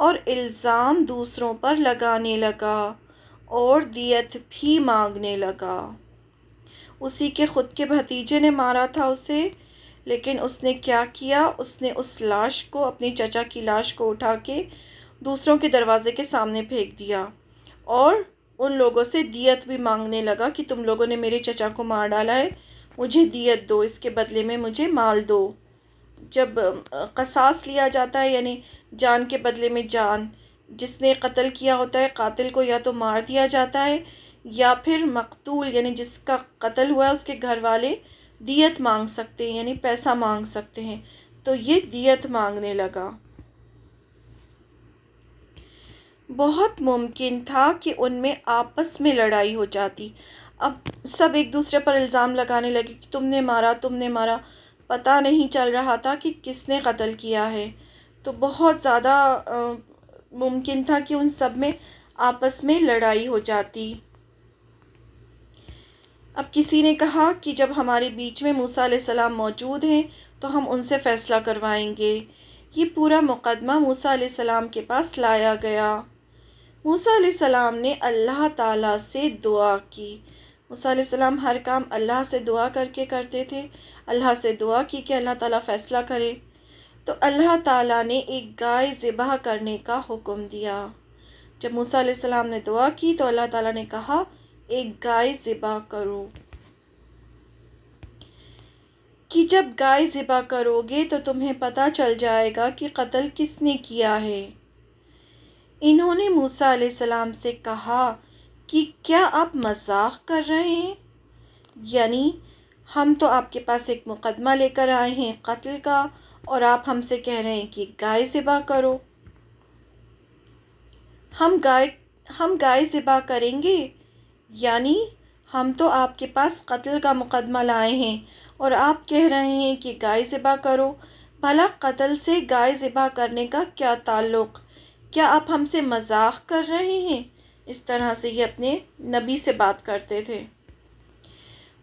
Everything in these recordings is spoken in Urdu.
اور الزام دوسروں پر لگانے لگا اور دیت بھی مانگنے لگا۔ اسی کے خود کے بھتیجے نے مارا تھا اسے، لیکن اس نے کیا کیا، اس نے اس لاش کو، اپنی چچا کی لاش کو اٹھا کے دوسروں کے دروازے کے سامنے پھینک دیا اور ان لوگوں سے دیت بھی مانگنے لگا کہ تم لوگوں نے میرے چچا کو مار ڈالا ہے، مجھے دیت دو، اس کے بدلے میں مجھے مال دو۔ جب قصاص لیا جاتا ہے، یعنی جان کے بدلے میں جان، جس نے قتل کیا ہوتا ہے قاتل کو یا تو مار دیا جاتا ہے یا پھر مقتول یعنی جس کا قتل ہوا ہے اس کے گھر والے دیت مانگ سکتے ہیں، یعنی پیسہ مانگ سکتے ہیں، تو یہ دیت مانگنے لگا۔ بہت ممکن تھا کہ ان میں آپس میں لڑائی ہو جاتی۔ اب سب ایک دوسرے پر الزام لگانے لگے کہ تم نے مارا، تم نے مارا، پتہ نہیں چل رہا تھا کہ کس نے قتل کیا ہے۔ تو بہت زیادہ ممکن تھا کہ ان سب میں آپس میں لڑائی ہو جاتی۔ اب کسی نے کہا کہ جب ہمارے بیچ میں موسیٰ علیہ السلام موجود ہیں تو ہم ان سے فیصلہ کروائیں گے۔ یہ پورا مقدمہ موسیٰ علیہ السلام کے پاس لایا گیا۔ موسیٰ علیہ السلام نے اللہ تعالیٰ سے دعا کی۔ موسیٰ علیہ السلام ہر کام اللہ سے دعا کر کے کرتے تھے۔ اللہ سے دعا کی کہ اللہ تعالیٰ فیصلہ کرے، تو اللہ تعالیٰ نے ایک گائے ذبح کرنے کا حکم دیا۔ جب موسیٰ علیہ السلام نے دعا کی تو اللہ تعالیٰ نے کہا ایک گائے ذبح کرو، کہ جب گائے ذبح کرو گے تو تمہیں پتہ چل جائے گا کہ قتل کس نے کیا ہے۔ انہوں نے موسیٰ علیہ السلام سے کہا کہ کیا آپ مذاق کر رہے ہیں؟ یعنی ہم تو آپ کے پاس ایک مقدمہ لے کر آئے ہیں قتل کا، اور آپ ہم سے کہہ رہے ہیں کہ گائے ذبح کرو۔ ہم گائے ذبح کریں گے، یعنی ہم تو آپ کے پاس قتل کا مقدمہ لائے ہیں اور آپ کہہ رہے ہیں کہ گائے ذبح کرو۔ بھلا قتل سے گائے ذبح کرنے کا کیا تعلق؟ کیا آپ ہم سے مذاق کر رہے ہیں؟ اس طرح سے یہ اپنے نبی سے بات کرتے تھے۔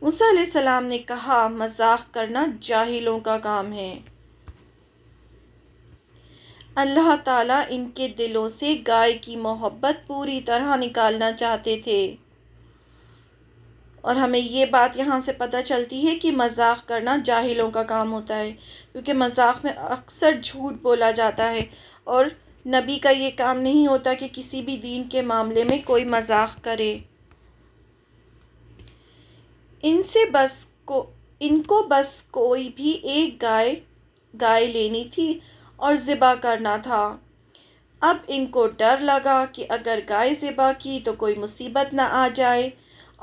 موسیٰ علیہ السلام نے کہا مذاق کرنا جاہلوں کا کام ہے۔ اللہ تعالیٰ ان کے دلوں سے گائے کی محبت پوری طرح نکالنا چاہتے تھے۔ اور ہمیں یہ بات یہاں سے پتہ چلتی ہے کہ مذاق کرنا جاہلوں کا کام ہوتا ہے، کیونکہ مذاق میں اکثر جھوٹ بولا جاتا ہے، اور نبی کا یہ کام نہیں ہوتا کہ کسی بھی دین کے معاملے میں کوئی مذاق کرے۔ ان کو بس کوئی بھی ایک گائے لینی تھی اور ذبح کرنا تھا۔ اب ان کو ڈر لگا کہ اگر گائے ذبح کی تو کوئی مصیبت نہ آ جائے،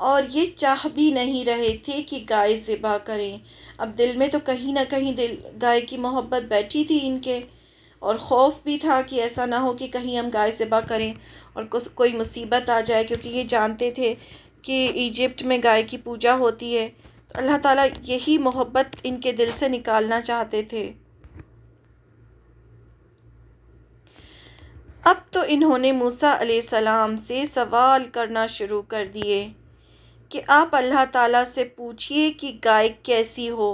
اور یہ چاہ بھی نہیں رہے تھے کہ گائے ذبح کریں۔ اب دل میں تو کہیں نہ کہیں گائے کی محبت بیٹھی تھی ان کے، اور خوف بھی تھا کہ ایسا نہ ہو کہ کہیں ہم گائے ذبح کریں اور کوئی مصیبت آ جائے، کیونکہ یہ جانتے تھے کہ ایجپٹ میں گائے کی پوجا ہوتی ہے۔ تو اللہ تعالیٰ یہی محبت ان کے دل سے نکالنا چاہتے تھے۔ اب تو انہوں نے موسیٰ علیہ السلام سے سوال کرنا شروع کر دیے کہ آپ اللہ تعالیٰ سے پوچھئے کہ گائے کیسی ہو۔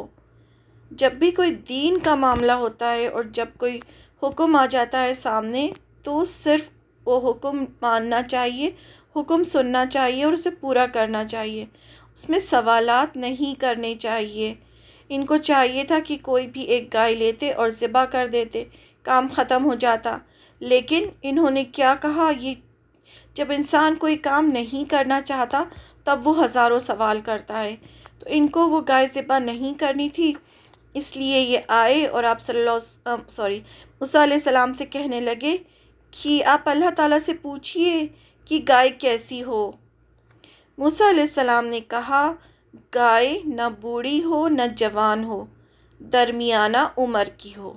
جب بھی کوئی دین کا معاملہ ہوتا ہے اور جب کوئی حکم آ جاتا ہے سامنے، تو صرف وہ حکم ماننا چاہیے، حکم سننا چاہیے اور اسے پورا کرنا چاہیے، اس میں سوالات نہیں کرنے چاہیے۔ ان کو چاہیے تھا کہ کوئی بھی ایک گائے لیتے اور ذبح کر دیتے، کام ختم ہو جاتا، لیکن انہوں نے کیا کہا، جب انسان کوئی کام نہیں کرنا چاہتا تب وہ ہزاروں سوال کرتا ہے۔ تو ان کو وہ گائے ذبح نہیں کرنی تھی، اس لیے یہ آئے اور آپ موسیٰ علیہ السلام سے کہنے لگے کہ آپ اللہ تعالیٰ سے پوچھئے کہ گائے کیسی ہو۔ موسیٰ علیہ السلام نے کہا گائے نہ بوڑھی ہو نہ جوان ہو، درمیانہ عمر کی ہو۔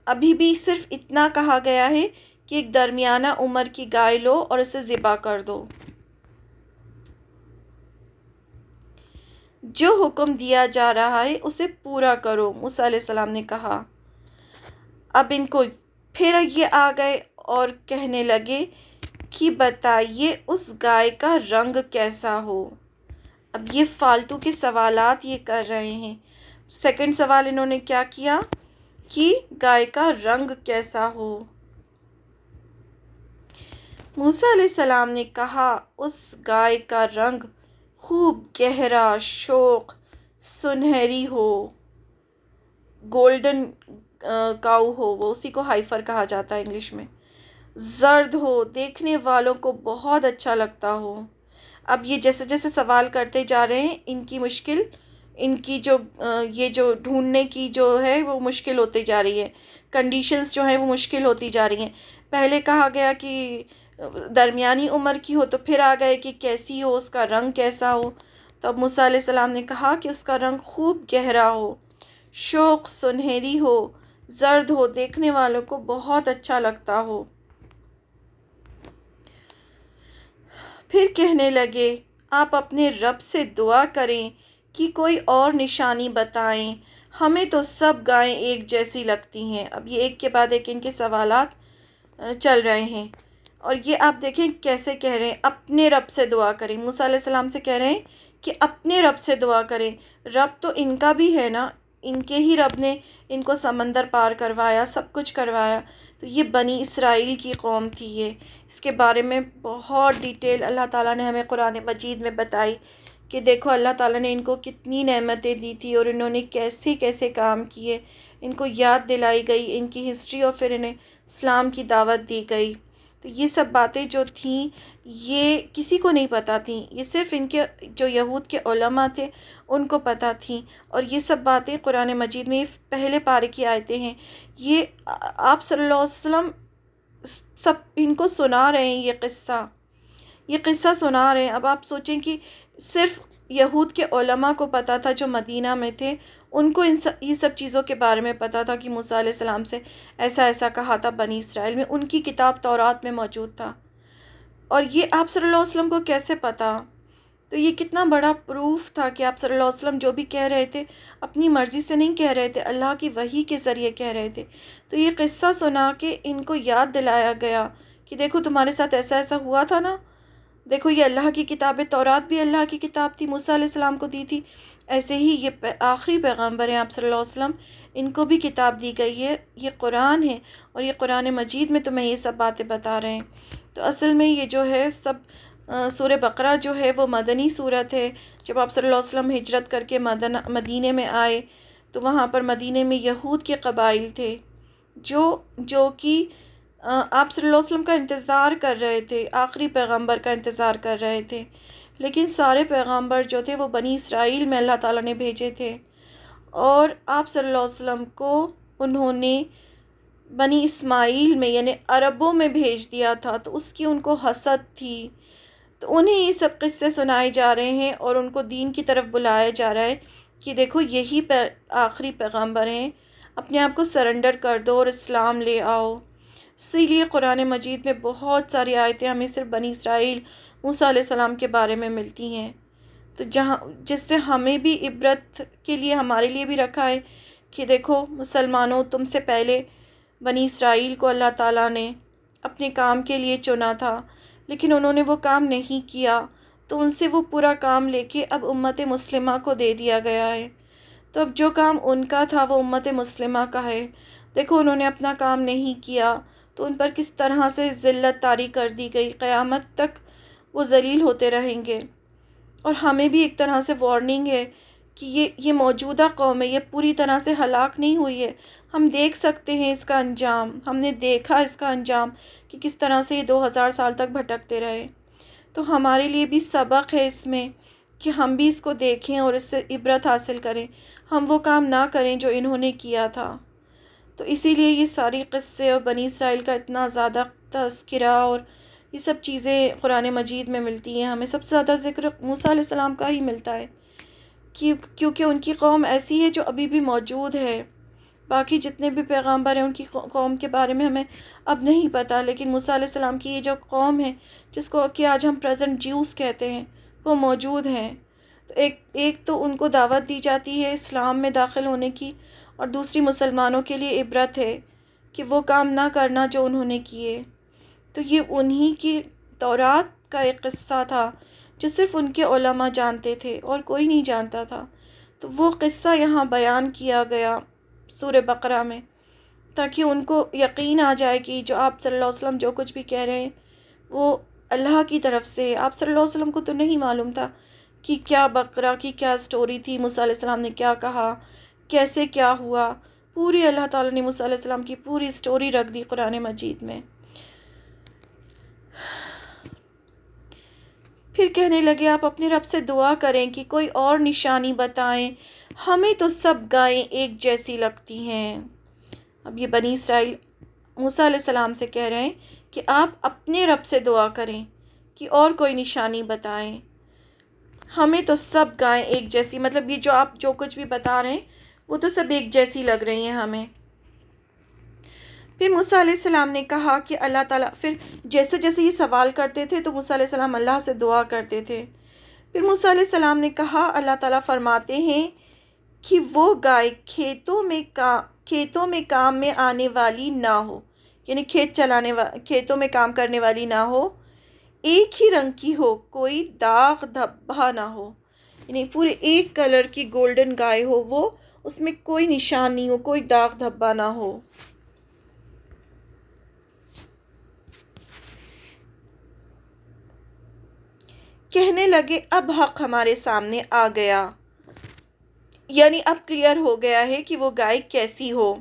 ابھی بھی صرف اتنا کہا گیا ہے کہ ایک درمیانہ عمر کی گائے لو اور اسے ذبح کر دو۔ جو حکم دیا جا رہا ہے اسے پورا کرو، موسیٰ علیہ السلام نے کہا۔ اب ان کو پھر یہ آ گئے اور کہنے لگے کہ بتائیے اس گائے کا رنگ کیسا ہو۔ اب یہ فالتو کے سوالات یہ کر رہے ہیں۔ سیکنڈ سوال انہوں نے کیا کیا کہ گائے کا رنگ کیسا ہو۔ موسیٰ علیہ السلام نے کہا، اس گائے کا رنگ خوب گہرا، شوخ، سنہری ہو، گولڈن کاؤ ہو، وہ اسی کو ہائفر کہا جاتا ہے انگلش میں، زرد ہو، دیکھنے والوں کو بہت اچھا لگتا ہو۔ اب یہ جیسے جیسے سوال کرتے جا رہے ہیں، ان کی مشکل، ان کی جو یہ جو ڈھونڈنے کی جو ہے وہ مشکل ہوتی جا رہی ہے، کنڈیشنز جو ہیں وہ مشکل ہوتی جا رہی ہیں۔ پہلے کہا گیا کہ درمیانی عمر کی ہو، تو پھر آ گئے کہ کیسی ہو، اس کا رنگ کیسا ہو۔ تو اب موسیٰ علیہ السلام نے کہا کہ اس کا رنگ خوب گہرا ہو، شوخ، سنہری ہو، زرد ہو، دیکھنے والوں کو بہت اچھا لگتا ہو۔ پھر کہنے لگے، آپ اپنے رب سے دعا کریں کہ کوئی اور نشانی بتائیں، ہمیں تو سب گائیں ایک جیسی لگتی ہیں۔ اب یہ ایک کے بعد ایک ان کے سوالات چل رہے ہیں، اور یہ آپ دیکھیں کیسے کہہ رہے ہیں، اپنے رب سے دعا کریں۔ موسیٰ علیہ السلام سے کہہ رہے ہیں کہ اپنے رب سے دعا کریں۔ رب تو ان کا بھی ہے نا، ان کے ہی رب نے ان کو سمندر پار کروایا، سب کچھ کروایا۔ تو یہ بنی اسرائیل کی قوم تھی، یہ اس کے بارے میں بہت ڈیٹیل اللہ تعالیٰ نے ہمیں قرآن مجید میں بتائی کہ دیکھو اللہ تعالیٰ نے ان کو کتنی نعمتیں دی تھی، اور انہوں نے کیسے کیسے کام کیے، ان کو یاد دلائی گئی ان کی ہسٹری، اور پھر انہیں اسلام کی دعوت دی گئی۔ تو یہ سب باتیں جو تھیں یہ کسی کو نہیں پتہ تھیں، یہ صرف ان کے جو یہود کے علماء تھے ان کو پتہ تھیں، اور یہ سب باتیں قرآن مجید میں پہلے پارے کی آیتیں ہیں۔ یہ آپ صلی اللہ علیہ وسلم سب ان کو سنا رہے ہیں، یہ قصہ سنا رہے ہیں۔ اب آپ سوچیں کہ صرف یہود کے علماء کو پتہ تھا جو مدینہ میں تھے، ان کو یہ سب چیزوں کے بارے میں پتہ تھا کہ موسیٰ علیہ السلام سے ایسا ایسا کہا تھا بنی اسرائیل میں، ان کی کتاب تورات میں موجود تھا، اور یہ آپ صلی اللہ علیہ وسلم کو کیسے پتہ؟ تو یہ کتنا بڑا پروف تھا کہ آپ صلی اللہ علیہ وسلم جو بھی کہہ رہے تھے اپنی مرضی سے نہیں کہہ رہے تھے، اللہ کی وحی کے ذریعے کہہ رہے تھے۔ تو یہ قصہ سنا کے ان کو یاد دلایا گیا کہ دیکھو تمہارے ساتھ ایسا ایسا ہوا تھا نا، دیکھو یہ اللہ کی کتاب ہے، تورات بھی اللہ کی کتاب تھی، موسیٰ علیہ السلام کو دی تھی، ایسے ہی یہ آخری پیغمبر ہیں آپ صلی اللہ علیہ وسلم، ان کو بھی کتاب دی گئی ہے، یہ قرآن ہے، اور یہ قرآن مجید میں تمہیں یہ سب باتیں بتا رہے ہیں۔ تو اصل میں یہ جو ہے سب سورہ بقرہ جو ہے وہ مدنی صورت ہے۔ جب آپ صلی اللہ علیہ وسلم ہجرت کر کے مدینے میں آئے تو وہاں پر مدینے میں یہود کے قبائل تھے جو کہ آپ صلی اللہ علیہ وسلم کا انتظار کر رہے تھے، آخری پیغمبر کا انتظار کر رہے تھے، لیکن سارے پیغمبر جو تھے وہ بنی اسرائیل میں اللہ تعالیٰ نے بھیجے تھے، اور آپ صلی اللہ علیہ وسلم کو انہوں نے بنی اسماعیل میں یعنی عربوں میں بھیج دیا تھا، تو اس کی ان کو حسد تھی۔ تو انہیں یہ سب قصے سنائے جا رہے ہیں اور ان کو دین کی طرف بلایا جا رہا ہے کہ دیکھو یہی آخری پیغمبر ہیں، اپنے آپ کو سرنڈر کر دو اور اسلام لے آؤ۔ اسی لیے قرآن مجید میں بہت ساری آیتیں ہمیں صرف بنی اسرائیل، موسیٰ علیہ السلام کے بارے میں ملتی ہیں، تو جس سے ہمیں بھی عبرت کے لیے ہمارے لیے بھی رکھا ہے کہ دیکھو مسلمانوں، تم سے پہلے بنی اسرائیل کو اللہ تعالیٰ نے اپنے کام کے لیے چنا تھا، لیکن انہوں نے وہ کام نہیں کیا، تو ان سے وہ پورا کام لے کے اب امت مسلمہ کو دے دیا گیا ہے۔ تو اب جو کام ان کا تھا وہ امت مسلمہ کا ہے۔ دیکھو انہوں نے اپنا کام نہیں کیا تو ان پر کس طرح سے ذلت طاری کر دی گئی، قیامت تک وہ ذلیل ہوتے رہیں گے۔ اور ہمیں بھی ایک طرح سے وارننگ ہے کہ یہ موجودہ قوم ہے، یہ پوری طرح سے ہلاک نہیں ہوئی ہے، ہم دیکھ سکتے ہیں اس کا انجام، ہم نے دیکھا اس کا انجام کہ کس طرح سے یہ 2000 سال تک بھٹکتے رہے۔ تو ہمارے لیے بھی سبق ہے اس میں کہ ہم بھی اس کو دیکھیں اور اس سے عبرت حاصل کریں، ہم وہ کام نہ کریں جو انہوں نے کیا تھا۔ تو اسی لیے یہ ساری قصے اور بنی اسرائیل کا اتنا زیادہ تذکرہ اور یہ سب چیزیں قرآن مجید میں ملتی ہیں۔ ہمیں سب سے زیادہ ذکر موسیٰ علیہ السلام کا ہی ملتا ہے کیونکہ ان کی قوم ایسی ہے جو ابھی بھی موجود ہے۔ باقی جتنے بھی پیغمبر ہیں ان کی قوم کے بارے میں ہمیں اب نہیں پتہ، لیکن موسیٰ علیہ السلام کی یہ جو قوم ہے جس کو کہ آج ہم پریزنٹ جیوز کہتے ہیں وہ موجود ہیں۔ تو ایک تو ان کو دعوت دی جاتی ہے اسلام میں داخل ہونے کی، اور دوسری مسلمانوں کے لیے عبرت ہے کہ وہ کام نہ کرنا جو انہوں نے کیے۔ تو یہ انہی کی تورات کا ایک قصہ تھا جو صرف ان کے علماء جانتے تھے اور کوئی نہیں جانتا تھا، تو وہ قصہ یہاں بیان کیا گیا سورہ بقرہ میں، تاکہ ان کو یقین آ جائے کہ جو آپ صلی اللہ علیہ وسلم جو کچھ بھی کہہ رہے ہیں وہ اللہ کی طرف سے، آپ صلی اللہ علیہ وسلم کو تو نہیں معلوم تھا کہ کیا بقرہ کی کیا سٹوری تھی، موسیٰ علیہ السلام نے کیا کہا، کیسے کیا ہوا. پوری اللہ تعالیٰ نے موسیٰ علیہ السلام کی پوری سٹوری رکھ دی قرآن مجید میں. پھر کہنے لگے آپ اپنے رب سے دعا کریں کہ کوئی اور نشانی بتائیں، ہمیں تو سب گائیں ایک جیسی لگتی ہیں. اب یہ بنی اسرائیل موسیٰ علیہ السلام سے کہہ رہے ہیں کہ آپ اپنے رب سے دعا کریں کہ اور کوئی نشانی بتائیں، ہمیں تو سب گائیں ایک جیسی، مطلب یہ جو آپ جو کچھ بھی بتا رہے ہیں وہ تو سب ایک جیسی لگ رہی ہیں ہمیں. پھر موسیٰ علیہ السلام نے کہا کہ اللہ تعالیٰ، پھر جیسے جیسے یہ سوال کرتے تھے تو موسیٰ علیہ السلام اللہ سے دعا کرتے تھے. پھر موسیٰ علیہ السلام نے کہا اللہ تعالیٰ فرماتے ہیں کہ وہ گائے کھیتوں میں کام میں آنے والی نہ ہو، یعنی کھیتوں میں کام کرنے والی نہ ہو، ایک ہی رنگ کی ہو، کوئی داغ دھبا نہ ہو، یعنی پورے ایک کلر کی گولڈن گائے ہو، وہ اس میں کوئی نشان نہیں ہو، کوئی داغ دھبا نہ ہو. کہنے لگے اب حق ہمارے سامنے آ گیا، یعنی اب کلیئر ہو گیا ہے کہ وہ گائے کیسی ہو.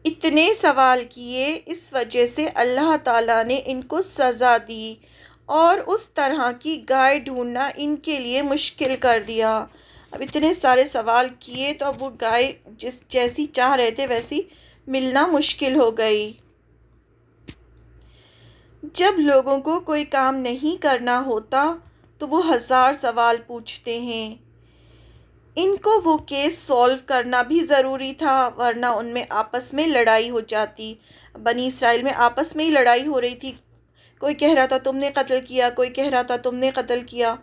اتنے سوال کیے، اس وجہ سے اللہ تعالیٰ نے ان کو سزا دی اور اس طرح کی گائے ڈھونڈنا ان کے لیے مشکل کر دیا. اب اتنے سارے سوال کیے تو اب وہ گائے جیسی چاہ رہے تھے ویسی ملنا مشکل ہو گئی. جب لوگوں کو کوئی کام نہیں کرنا ہوتا تو وہ 1000 سوال پوچھتے ہیں. ان کو وہ کیس سولو کرنا بھی ضروری تھا، ورنہ ان میں آپس میں لڑائی ہو جاتی. بنی اسرائیل میں آپس میں ہی لڑائی ہو رہی تھی، کوئی کہہ رہا تھا تم نے قتل کیا، کوئی کہہ رہا تھا تم نے قتل کیا،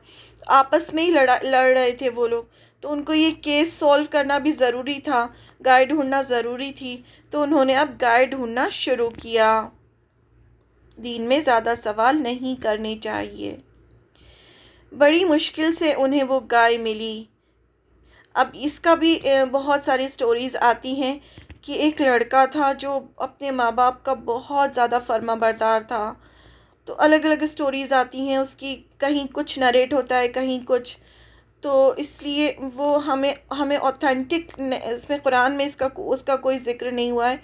آپس میں ہی لڑ رہے تھے وہ لوگ. تو ان کو یہ کیس سولو کرنا بھی ضروری تھا، گائے ڈھونڈنا ضروری تھی، تو انہوں نے اب گائے ڈھونڈنا شروع کیا. دین میں زیادہ سوال نہیں کرنے چاہیے. بڑی مشکل سے انہیں وہ گائے ملی. اب اس کا بھی بہت ساری سٹوریز آتی ہیں کہ ایک لڑکا تھا جو اپنے ماں باپ کا بہت زیادہ فرما بردار تھا. تو الگ الگ سٹوریز آتی ہیں اس کی، کہیں کچھ نریٹ ہوتا ہے کہیں کچھ، تو اس لیے وہ ہمیں اوتھینٹک اس میں قرآن میں اس کا کوئی ذکر نہیں ہوا ہے،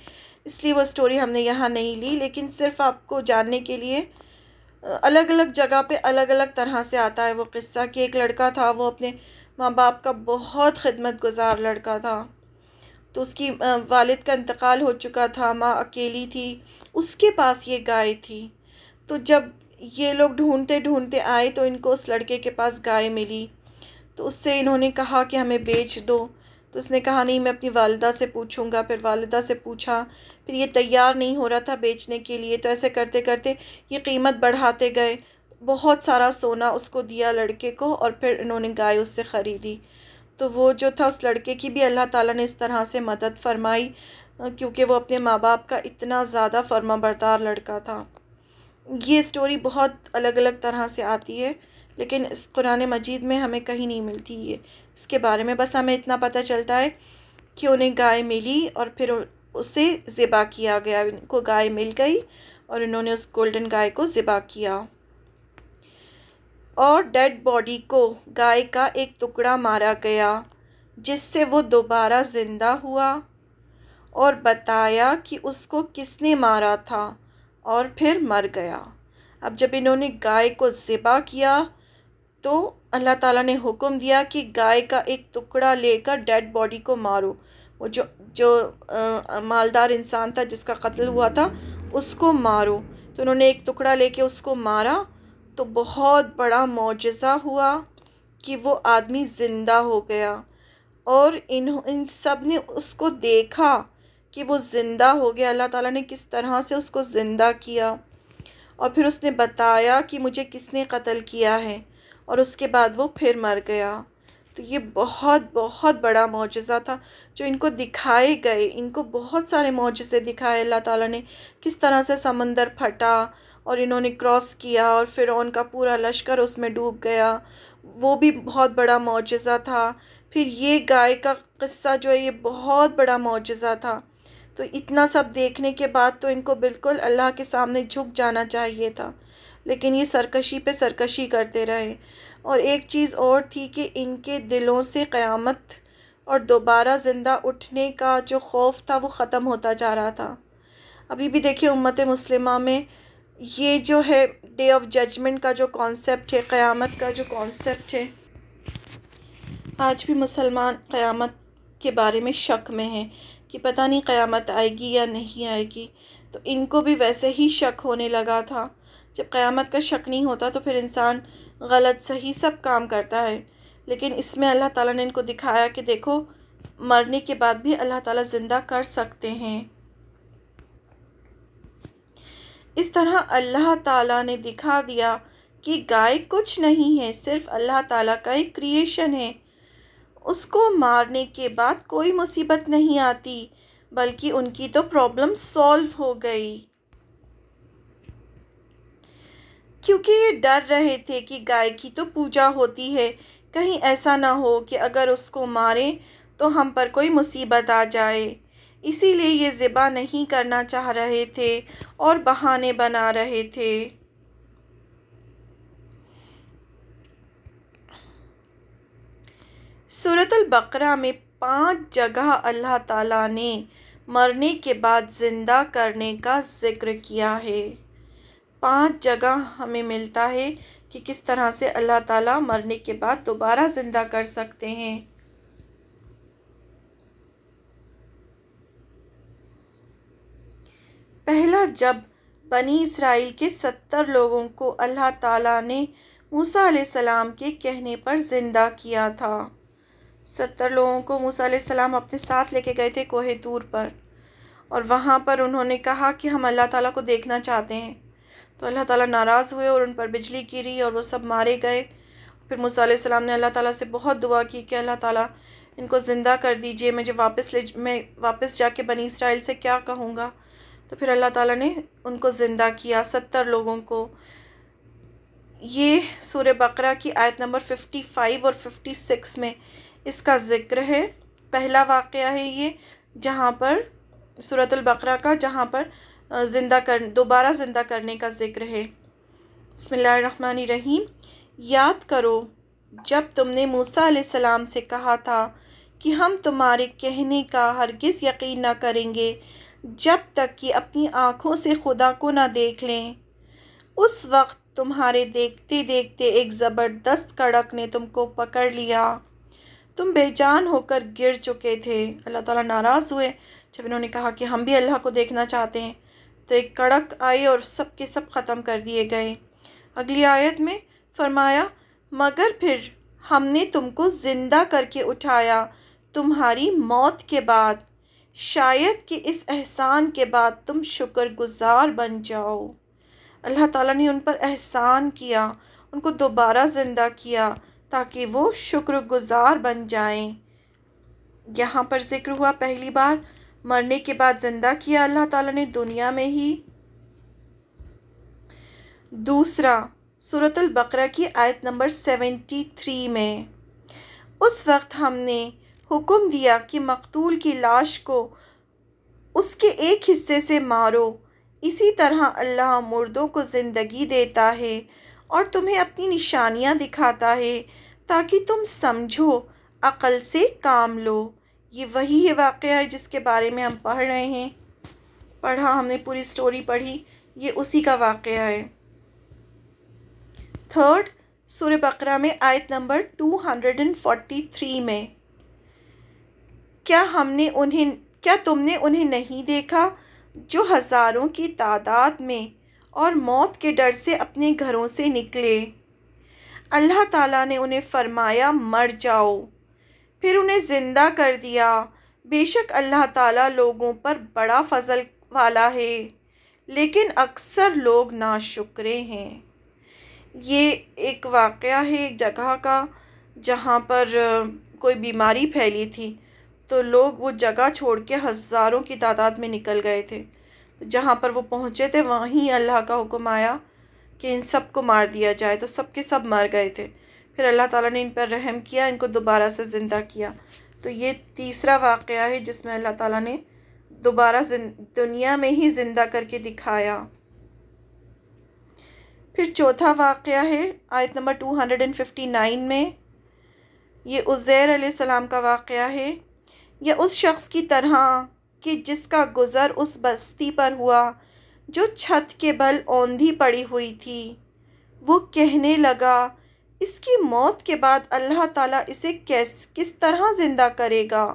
اس لیے وہ سٹوری ہم نے یہاں نہیں لی. لیکن صرف آپ کو جاننے کے لیے الگ الگ جگہ پہ الگ الگ طرح سے آتا ہے وہ قصہ کہ ایک لڑکا تھا، وہ اپنے ماں باپ کا بہت خدمت گزار لڑکا تھا. تو اس کی والد کا انتقال ہو چکا تھا، ماں اکیلی تھی، اس کے پاس یہ گائے تھی. تو جب یہ لوگ ڈھونڈتے ڈھونڈتے آئے تو ان کو اس لڑکے کے پاس گائے ملی. تو اس سے انہوں نے کہا کہ ہمیں بیچ دو. تو اس نے کہا نہیں، میں اپنی والدہ سے پوچھوں گا. پھر والدہ سے پوچھا، پھر یہ تیار نہیں ہو رہا تھا بیچنے کے لیے. تو ایسے کرتے کرتے یہ قیمت بڑھاتے گئے، بہت سارا سونا اس کو دیا لڑکے کو، اور پھر انہوں نے گائے اس سے خریدی. تو وہ جو تھا اس لڑکے کی بھی اللہ تعالیٰ نے اس طرح سے مدد فرمائی، کیونکہ وہ اپنے ماں باپ کا اتنا زیادہ فرما بردار لڑکا تھا. یہ سٹوری بہت الگ الگ طرح سے آتی ہے، لیکن اس قرآن مجید میں ہمیں کہیں نہیں ملتی یہ اس کے بارے میں. بس ہمیں اتنا پتہ چلتا ہے کہ انہیں گائے ملی اور پھر اسے ذبح کیا گیا. ان کو گائے مل گئی اور انہوں نے اس گولڈن گائے کو ذبح کیا، اور ڈیڈ باڈی کو گائے کا ایک ٹکڑا مارا گیا، جس سے وہ دوبارہ زندہ ہوا، اور بتایا کہ اس کو کس نے مارا تھا، اور پھر مر گیا. اب جب انہوں نے گائے کو ذبح کیا تو اللہ تعالیٰ نے حکم دیا کہ گائے کا ایک ٹکڑا لے کر ڈیڈ باڈی کو مارو. وہ جو مالدار انسان تھا جس کا قتل ہوا تھا اس کو مارو. تو انہوں نے ایک ٹکڑا لے کے اس کو مارا، تو بہت بڑا معجزہ ہوا کہ وہ آدمی زندہ ہو گیا. اور ان سب نے اس کو دیکھا کہ وہ زندہ ہو گیا. اللہ تعالیٰ نے کس طرح سے اس کو زندہ کیا، اور پھر اس نے بتایا کہ مجھے کس نے قتل کیا ہے، اور اس کے بعد وہ پھر مر گیا. تو یہ بہت بہت بڑا معجزہ تھا جو ان کو دکھائے گئے. ان کو بہت سارے معجزے دکھائے اللہ تعالیٰ نے، کس طرح سے سمندر پھٹا اور انہوں نے کراس کیا، اور فرعون کا پورا لشکر اس میں ڈوب گیا، وہ بھی بہت بڑا معجزہ تھا. پھر یہ گائے کا قصہ جو ہے یہ بہت بڑا معجزہ تھا. تو اتنا سب دیکھنے کے بعد تو ان کو بالکل اللہ کے سامنے جھک جانا چاہیے تھا، لیکن یہ سرکشی پہ سرکشی کرتے رہے۔ اور ایک چیز اور تھی کہ ان کے دلوں سے قیامت اور دوبارہ زندہ اٹھنے کا جو خوف تھا وہ ختم ہوتا جا رہا تھا۔ ابھی بھی دیکھیں امت مسلمہ میں یہ جو ہے ڈے آف ججمنٹ کا جو کانسیپٹ ہے، قیامت کا جو کانسیپٹ ہے، آج بھی مسلمان قیامت کے بارے میں شک میں ہیں کہ پتہ نہیں قیامت آئے گی یا نہیں آئے گی۔ تو ان کو بھی ویسے ہی شک ہونے لگا تھا۔ جب قیامت کا شک نہیں ہوتا تو پھر انسان غلط صحیح سب کام کرتا ہے، لیکن اس میں اللہ تعالیٰ نے ان کو دکھایا کہ دیکھو مرنے کے بعد بھی اللہ تعالیٰ زندہ کر سکتے ہیں۔ اس طرح اللہ تعالیٰ نے دکھا دیا کہ گائے کچھ نہیں ہے، صرف اللہ تعالیٰ کا ایک کریشن ہے۔ اس کو مارنے کے بعد کوئی مصیبت نہیں آتی، بلکہ ان کی تو پرابلم سالو ہو گئی، کیونکہ یہ ڈر رہے تھے کہ گائے کی تو پوجا ہوتی ہے، کہیں ایسا نہ ہو کہ اگر اس کو ماریں تو ہم پر کوئی مصیبت آ جائے، اسی لیے یہ ذبح نہیں کرنا چاہ رہے تھے اور بہانے بنا رہے تھے۔ سورۃ البقرہ میں 5 جگہ اللہ تعالیٰ نے مرنے کے بعد زندہ کرنے کا ذکر کیا ہے۔ 5 جگہ ہمیں ملتا ہے کہ کس طرح سے اللہ تعالیٰ مرنے کے بعد دوبارہ زندہ کر سکتے ہیں۔ پہلا، جب بنی اسرائیل کے 70 لوگوں کو اللہ تعالیٰ نے موسیٰ علیہ السلام کے کہنے پر زندہ کیا تھا۔ 70 لوگوں کو موسیٰ علیہ السلام اپنے ساتھ لے کے گئے تھے کوہ طور پر، اور وہاں پر انہوں نے کہا کہ ہم اللہ تعالیٰ کو دیکھنا چاہتے ہیں۔ تو اللہ تعالیٰ ناراض ہوئے اور ان پر بجلی گری اور وہ سب مارے گئے۔ پھر موسیٰ علیہ السلام نے اللہ تعالیٰ سے بہت دعا کی کہ اللہ تعالیٰ ان کو زندہ کر دیجئے، میں واپس جا کے بنی اسرائیل سے کیا کہوں گا۔ تو پھر اللہ تعالیٰ نے ان کو زندہ کیا، 70 لوگوں کو۔ یہ سورہ بقرہ کی آیت نمبر 55 اور 56 میں اس کا ذکر ہے۔ پہلا واقعہ ہے یہ جہاں پر سورۃ البقرہ کا، جہاں پر دوبارہ زندہ کرنے کا ذکر ہے۔ بسم اللہ الرحمن الرحیم۔ یاد کرو جب تم نے موسیٰ علیہ السلام سے کہا تھا کہ ہم تمہارے کہنے کا ہرگز یقین نہ کریں گے جب تک کہ اپنی آنکھوں سے خدا کو نہ دیکھ لیں۔ اس وقت تمہارے دیکھتے دیکھتے ایک زبردست کڑک نے تم کو پکڑ لیا، تم بے جان ہو کر گر چکے تھے۔ اللہ تعالیٰ ناراض ہوئے جب انہوں نے کہا کہ ہم بھی اللہ کو دیکھنا چاہتے ہیں، تو ایک کڑک آئی اور سب کے سب ختم کر دیے گئے۔ اگلی آیت میں فرمایا، مگر پھر ہم نے تم کو زندہ کر کے اٹھایا تمہاری موت کے بعد، شاید کہ اس احسان کے بعد تم شکر گزار بن جاؤ۔ اللہ تعالیٰ نے ان پر احسان کیا، ان کو دوبارہ زندہ کیا تاکہ وہ شکر گزار بن جائیں۔ یہاں پر ذکر ہوا پہلی بار مرنے کے بعد زندہ کیا اللہ تعالیٰ نے دنیا میں ہی۔ دوسرا، سورۃ البقرہ کی آیت نمبر 73 میں، اس وقت ہم نے حکم دیا کہ مقتول کی لاش کو اس کے ایک حصے سے مارو، اسی طرح اللہ مردوں کو زندگی دیتا ہے اور تمہیں اپنی نشانیاں دکھاتا ہے تاکہ تم سمجھو، عقل سے کام لو۔ یہ وہی ہے واقعہ ہے جس کے بارے میں ہم پڑھ رہے ہیں، ہم نے پوری سٹوری پڑھی، یہ اسی کا واقعہ ہے۔ تھرڈ، سورہ بقرہ میں آیت نمبر 243 میں، کیا تم نے انہیں نہیں دیکھا جو ہزاروں کی تعداد میں اور موت کے ڈر سے اپنے گھروں سے نکلے؟ اللہ تعالیٰ نے انہیں فرمایا مر جاؤ، پھر انہیں زندہ کر دیا۔ بے شک اللہ تعالیٰ لوگوں پر بڑا فضل والا ہے، لیکن اکثر لوگ ناشکرے ہیں۔ یہ ایک واقعہ ہے ایک جگہ کا جہاں پر کوئی بیماری پھیلی تھی، تو لوگ وہ جگہ چھوڑ کے ہزاروں کی تعداد میں نکل گئے تھے۔ جہاں پر وہ پہنچے تھے وہیں اللہ کا حکم آیا کہ ان سب کو مار دیا جائے، تو سب کے سب مر گئے تھے۔ پھر اللہ تعالیٰ نے ان پر رحم کیا، ان کو دوبارہ سے زندہ کیا۔ تو یہ تیسرا واقعہ ہے جس میں اللہ تعالیٰ نے دوبارہ دنیا میں ہی زندہ کر کے دکھایا۔ پھر چوتھا واقعہ ہے آیت نمبر 259 میں، یہ عزیر علیہ السلام کا واقعہ ہے۔ یا اس شخص کی طرح کہ جس کا گزر اس بستی پر ہوا جو چھت کے بل اوندھی پڑی ہوئی تھی، وہ کہنے لگا اس کی موت کے بعد اللہ تعالیٰ اسے کس طرح زندہ کرے گا۔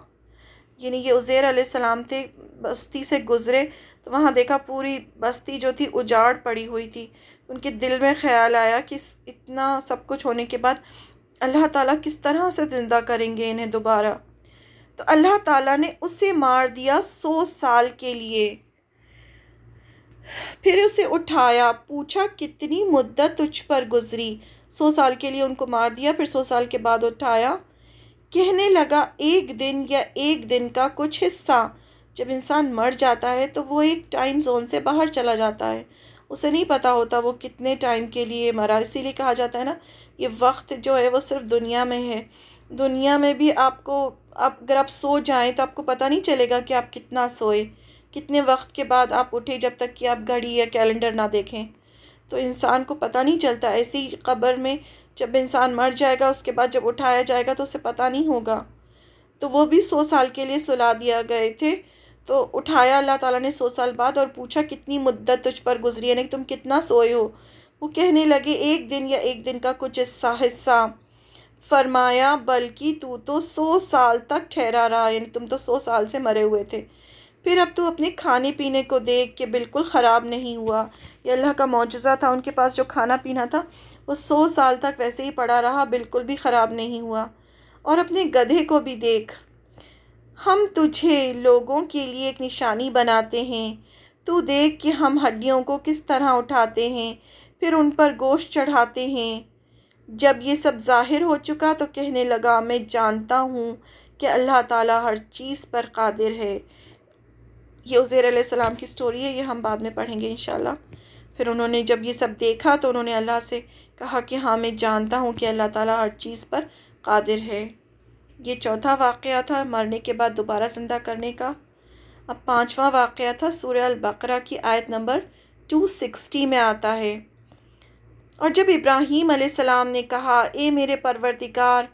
یعنی یہ عزیر علیہ السلام تھے، بستی سے گزرے تو وہاں دیکھا پوری بستی جو تھی اجاڑ پڑی ہوئی تھی۔ ان کے دل میں خیال آیا کہ اتنا سب کچھ ہونے کے بعد اللہ تعالیٰ کس طرح سے زندہ کریں گے انہیں دوبارہ۔ تو اللہ تعالیٰ نے اسے مار دیا 100 سال کے لیے، پھر اسے اٹھایا، پوچھا کتنی مدت تجھ پر گزری۔ 100 سال کے لیے ان کو مار دیا، پھر 100 سال کے بعد اٹھایا۔ کہنے لگا ایک دن یا ایک دن کا کچھ حصہ۔ جب انسان مر جاتا ہے تو وہ ایک ٹائم زون سے باہر چلا جاتا ہے، اسے نہیں پتا ہوتا وہ کتنے ٹائم کے لیے مرا۔ اسی لیے کہا جاتا ہے نا، یہ وقت جو ہے وہ صرف دنیا میں ہے۔ دنیا میں بھی اگر آپ سو جائیں تو آپ کو پتہ نہیں چلے گا کہ آپ کتنا سوئے، کتنے وقت کے بعد آپ اٹھے، جب تک کہ آپ گھڑی یا کیلنڈر نہ دیکھیں تو انسان کو پتہ نہیں چلتا۔ ایسی قبر میں جب انسان مر جائے گا، اس کے بعد جب اٹھایا جائے گا تو اسے پتہ نہیں ہوگا۔ تو وہ بھی 100 سال کے لیے سلا دیا گئے تھے، تو اٹھایا اللہ تعالیٰ نے 100 سال بعد، اور پوچھا کتنی مدت تجھ پر گزری، یعنی تم کتنا سوئے ہو۔ وہ کہنے لگے ایک دن یا ایک دن کا کچھ حصہ۔ فرمایا بلکہ تو 100 سال تک ٹھہرا رہا، یعنی تم تو 100 سال سے مرے ہوئے تھے، پھر اب تو اپنے کھانے پینے کو دیکھ کہ بالکل خراب نہیں ہوا۔ یہ اللہ کا معجزہ تھا، ان کے پاس جو کھانا پینا تھا وہ 100 سال تک ویسے ہی پڑا رہا، بالکل بھی خراب نہیں ہوا۔ اور اپنے گدھے کو بھی دیکھ، ہم تجھے لوگوں کے لیے ایک نشانی بناتے ہیں، تو دیکھ کہ ہم ہڈیوں کو کس طرح اٹھاتے ہیں، پھر ان پر گوشت چڑھاتے ہیں۔ جب یہ سب ظاہر ہو چکا تو کہنے لگا میں جانتا ہوں کہ اللہ تعالیٰ ہر چیز پر قادر ہے۔ یہ عزیر علیہ السلام کی سٹوری ہے، یہ ہم بعد میں پڑھیں گے انشاءاللہ۔ پھر انہوں نے جب یہ سب دیکھا تو انہوں نے اللہ سے کہا کہ ہاں میں جانتا ہوں کہ اللہ تعالیٰ ہر چیز پر قادر ہے۔ یہ چوتھا واقعہ تھا مرنے کے بعد دوبارہ زندہ کرنے کا۔ اب پانچواں واقعہ تھا سورہ البقرہ کی آیت نمبر 260 میں آتا ہے۔ اور جب ابراہیم علیہ السلام نے کہا اے میرے پروردگار،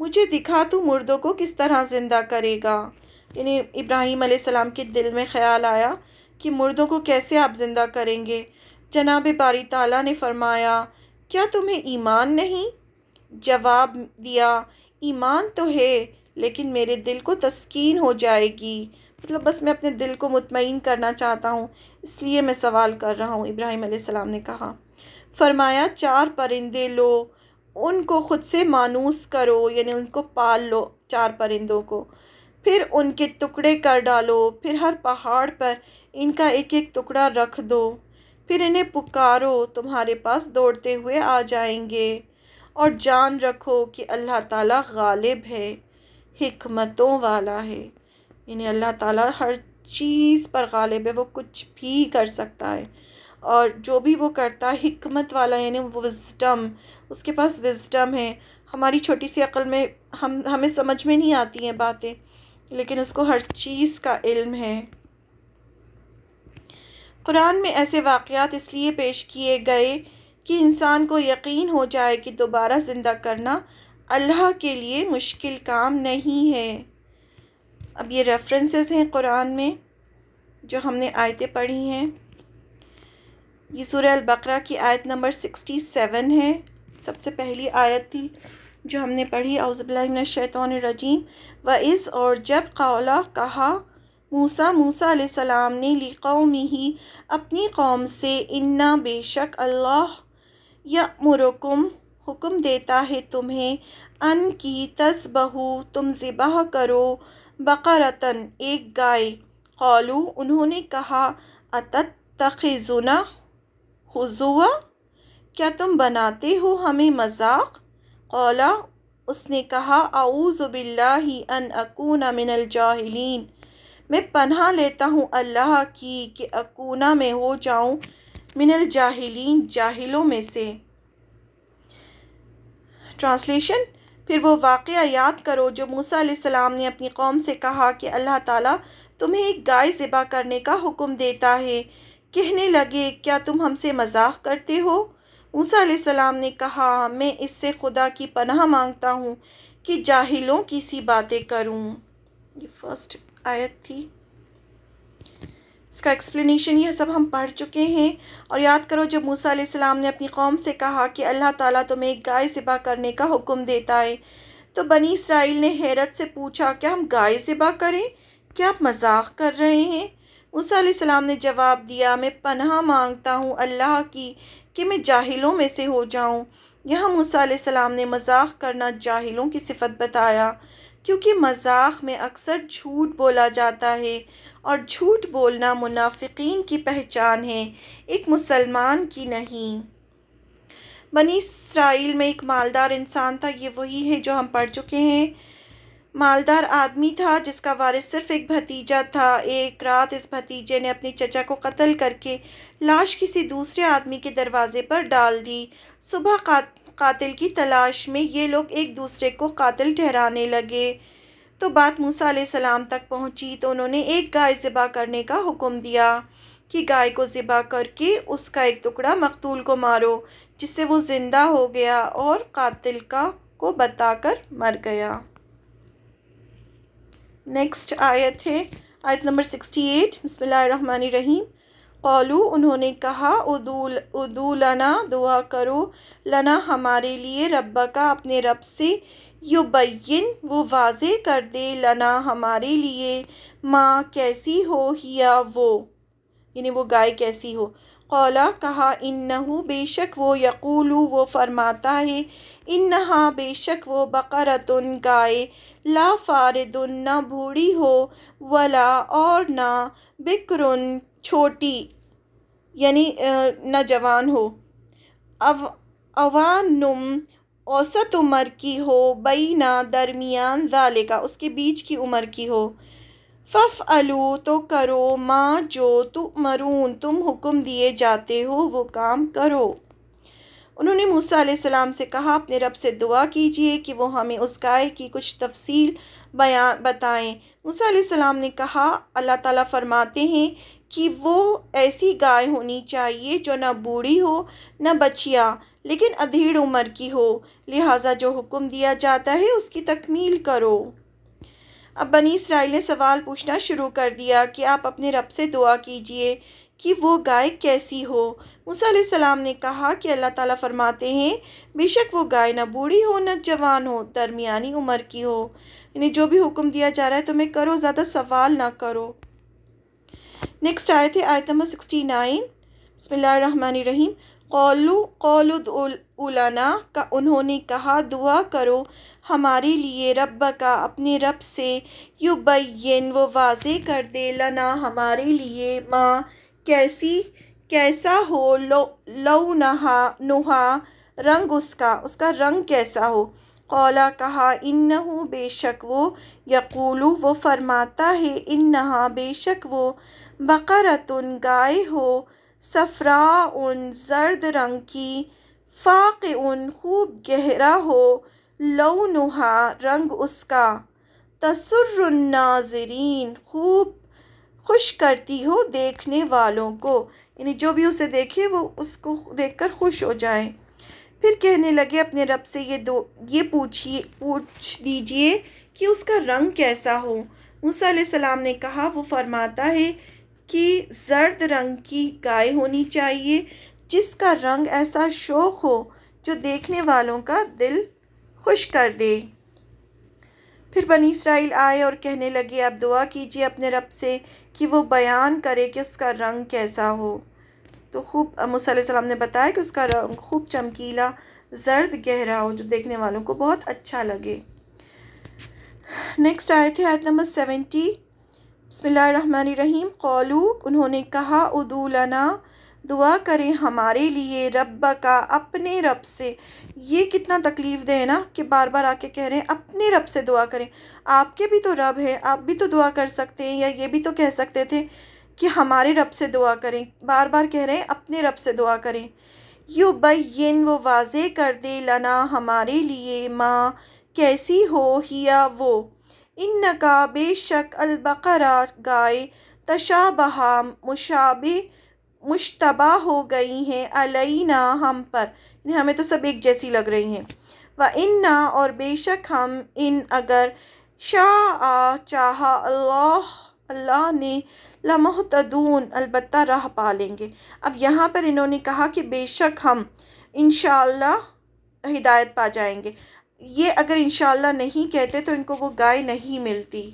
مجھے دکھا تو مردوں کو کس طرح زندہ کرے گا۔ یعنی ابراہیم علیہ السلام کے دل میں خیال آیا کہ مردوں کو کیسے آپ زندہ کریں گے۔ جناب باری تعالیٰ نے فرمایا کیا تمہیں ایمان نہیں؟ جواب دیا ایمان تو ہے، لیکن میرے دل کو تسکین ہو جائے گی، مطلب بس میں اپنے دل کو مطمئن کرنا چاہتا ہوں، اس لیے میں سوال کر رہا ہوں، ابراہیم علیہ السلام نے کہا۔ فرمایا 4 پرندے لو، ان کو خود سے مانوس کرو، یعنی ان کو پال لو 4 پرندوں کو، پھر ان کے ٹکڑے کر ڈالو، پھر ہر پہاڑ پر ان کا ایک ایک ٹکڑا رکھ دو، پھر انہیں پکارو، تمہارے پاس دوڑتے ہوئے آ جائیں گے، اور جان رکھو کہ اللہ تعالیٰ غالب ہے، حکمتوں والا ہے۔ یعنی اللہ تعالیٰ ہر چیز پر غالب ہے، وہ کچھ بھی کر سکتا ہے، اور جو بھی وہ کرتا ہے حکمت والا، یعنی وہ وزڈم، اس کے پاس وزڈم ہے۔ ہماری چھوٹی سی عقل میں ہمیں سمجھ میں نہیں آتی ہیں باتیں، لیکن اس کو ہر چیز کا علم ہے۔ قرآن میں ایسے واقعات اس لیے پیش کیے گئے کہ انسان کو یقین ہو جائے کہ دوبارہ زندہ کرنا اللہ کے لیے مشکل کام نہیں ہے۔ اب یہ ریفرنسز ہیں قرآن میں جو ہم نے آیتیں پڑھی ہیں۔ یہ سورہ البقرہ کی آیت نمبر 67 ہے، سب سے پہلی آیت تھی جو ہم نے پڑھی۔ اعوذ باللہ من الشیطان الرجیم۔ وَإِذْ اور جب قولا کہا موسیٰ علیہ السلام نے لِقَوْمِهِ اپنی قوم سے، اِنَّا بے شک اللہ یأمرکم حکم دیتا ہے تمہیں، ان کی تذبحوا تم ذبح کرو، بقرۃ ایک گائے، قالوا انہوں نے کہا اتتخذنا ہزوا کیا تم بناتے ہو ہمیں مذاق، قال اس نے کہا اعوذ باللہ ان اکون من الجاہلین میں پناہ لیتا ہوں اللہ کی کہ اکونا میں ہو جاؤں من الجاہلین جاہلوں میں سے۔ ٹرانسلیشن۔ پھر وہ واقعہ یاد کرو جو موسیٰ علیہ السلام نے اپنی قوم سے کہا کہ اللہ تعالیٰ تمہیں ایک گائے ذبح کرنے کا حکم دیتا ہے۔ کہنے لگے کیا تم ہم سے مذاق کرتے ہو؟ موسیٰ علیہ السلام نے کہا میں اس سے خدا کی پناہ مانگتا ہوں کہ جاہلوں کی سی باتیں کروں۔ یہ فرسٹ آیت تھی۔ اس کا ایکسپلینیشن یہ سب ہم پڑھ چکے ہیں۔ اور یاد کرو جب موسیٰ علیہ السلام نے اپنی قوم سے کہا کہ اللہ تعالیٰ تمہیں ایک گائے ذبح کرنے کا حکم دیتا ہے، تو بنی اسرائیل نے حیرت سے پوچھا کیا ہم گائے ذبح کریں؟ کیا آپ مذاق کر رہے ہیں؟ موسیٰ علیہ السلام نے جواب دیا میں پناہ مانگتا ہوں اللہ کی کہ میں جاہلوں میں سے ہو جاؤں۔ یہاں موسیٰ علیہ السلام نے مذاق کرنا جاہلوں کی صفت بتایا، کیونکہ مذاق میں اکثر جھوٹ بولا جاتا ہے، اور جھوٹ بولنا منافقین کی پہچان ہے، ایک مسلمان کی نہیں۔ بنی اسرائیل میں ایک مالدار انسان تھا، یہ وہی ہے جو ہم پڑھ چکے ہیں۔ مالدار آدمی تھا جس کا وارث صرف ایک بھتیجا تھا۔ ایک رات اس بھتیجے نے اپنے چچا کو قتل کر کے لاش کسی دوسرے آدمی کے دروازے پر ڈال دی۔ صبح قاتل کی تلاش میں یہ لوگ ایک دوسرے کو قاتل ٹھہرانے لگے، تو بات موسیٰ علیہ السلام تک پہنچی تو انہوں نے ایک گائے ذبح کرنے کا حکم دیا کہ گائے کو ذبح کر کے اس کا ایک ٹکڑا مقتول کو مارو، جس سے وہ زندہ ہو گیا اور قاتل کو بتا کر مر گیا۔ نیکسٹ آیت ہے آیت نمبر 68۔ بسم اللہ الرحمن الرحیم۔ قالو انہوں نے کہا ادعو لنا دعا کرو لنا ہمارے لیے ربکا اپنے رب سے، یبین وہ واضح کر دے لنا ہمارے لیے، ماں کیسی ہو ہیا وہ، یعنی وہ گائے کیسی ہو۔ قولا کہا انہو بے شک وہ، یقولو وہ فرماتا ہے، انہا بے شک وہ، بقرۃ گائے، لا فارض نہ بوڑھی ہو، ولا اور نہ بکرن چھوٹی یعنی نہ جوان ہو، اوانم اوسط عمر کی ہو، بینا درمیان، ذالکا اس کے بیچ کی عمر کی ہو۔ فَافْعَلُوا تو کرو، ما جو تُؤْمَرُونَ تم حکم دیے جاتے ہو وہ کام کرو۔ انہوں نے موسیٰ علیہ السلام سے کہا اپنے رب سے دعا کیجئے کہ وہ ہمیں اس گائے کی کچھ تفصیل بتائیں۔ موسیٰ علیہ السلام نے کہا اللہ تعالیٰ فرماتے ہیں کہ وہ ایسی گائے ہونی چاہیے جو نہ بوڑھی ہو نہ بچیا، لیکن ادھیڑ عمر کی ہو، لہٰذا جو حکم دیا جاتا ہے اس کی تکمیل کرو۔ اب بنی اسرائیل نے سوال پوچھنا شروع کر دیا کہ آپ اپنے رب سے دعا کیجئے کہ وہ گائے کیسی ہو۔ موسیٰ علیہ السلام نے کہا کہ اللہ تعالیٰ فرماتے ہیں بے شک وہ گائے نہ بوڑھی ہو نہ جوان ہو، درمیانی عمر کی ہو، یعنی جو بھی حکم دیا جا رہا ہے تمہیں کرو، زیادہ سوال نہ کرو۔ نیکسٹ آیت ہے آیت نمبر 69۔ بسم اللہ الرحمن الرحیم۔ قولوا ادعو لنا کا انہوں نے کہا دعا کرو ہمارے لیے ربکا اپنے رب سے، یبین وہ واضح کر دے لنا ہمارے لیے، ماں کیسا ہو، لونہا رنگ اس کا رنگ کیسا ہو۔ قولا کہا انہو بے شک وہ، یقولو وہ فرماتا ہے، انہا بے شک وہ، بقرۃ گائے ہو، صفراء زرد رنگ کی، فاقع خوب گہرا ہو، لونہا رنگ اس کا، تسر الناظرین خوب خوش کرتی ہو دیکھنے والوں کو، یعنی جو بھی اسے دیکھے وہ اس کو دیکھ کر خوش ہو جائیں۔ پھر کہنے لگے اپنے رب سے یہ پوچھ دیجئے کہ اس کا رنگ کیسا ہو۔ موسیٰ علیہ السلام نے کہا وہ فرماتا ہے کہ زرد رنگ کی گائے ہونی چاہیے جس کا رنگ ایسا شوخ ہو جو دیکھنے والوں کا دل خوش کر دے۔ پھر بنی اسرائیل آئے اور کہنے لگے اب دعا کیجئے اپنے رب سے کہ وہ بیان کرے کہ اس کا رنگ کیسا ہو۔ تو خوب موسیٰ علیہ السلام نے بتایا کہ اس کا رنگ خوب چمکیلا زرد گہرا ہو جو دیکھنے والوں کو بہت اچھا لگے۔ نیکسٹ آیت ہے آیت نمبر 70۔ بسم اللہ الرحمن الرحیم۔ قولو انہوں نے کہا ادعو لنا دعا کریں ہمارے لیے ربکا اپنے رب سے۔ یہ کتنا تکلیف دہ ہے نا کہ بار بار آ کے کہہ رہے ہیں اپنے رب سے دعا کریں۔ آپ کے بھی تو رب ہے، آپ بھی تو دعا کر سکتے ہیں، یا یہ بھی تو کہہ سکتے تھے کہ ہمارے رب سے دعا کریں، بار بار کہہ رہے ہیں اپنے رب سے دعا کریں۔ یبین وہ واضح کر دے لنا ہمارے لیے، ماں کیسی ہو ہیا وہ، انکا بے شک البقرہ گائے تشابہ مشتبہ ہو گئی ہیں علینا ہم پر، یعنی ہمیں تو سب ایک جیسی لگ رہی ہیں، وَإِنَّا اور بے شک ہم ان اگر شاء چاہا اللہ نے لمہتدون البتہ راہ پا لیں گے۔ اب یہاں پر انہوں نے کہا کہ بے شک ہم انشاءاللہ ہدایت پا جائیں گے، یہ اگر انشاءاللہ نہیں کہتے تو ان کو وہ گائے نہیں ملتی۔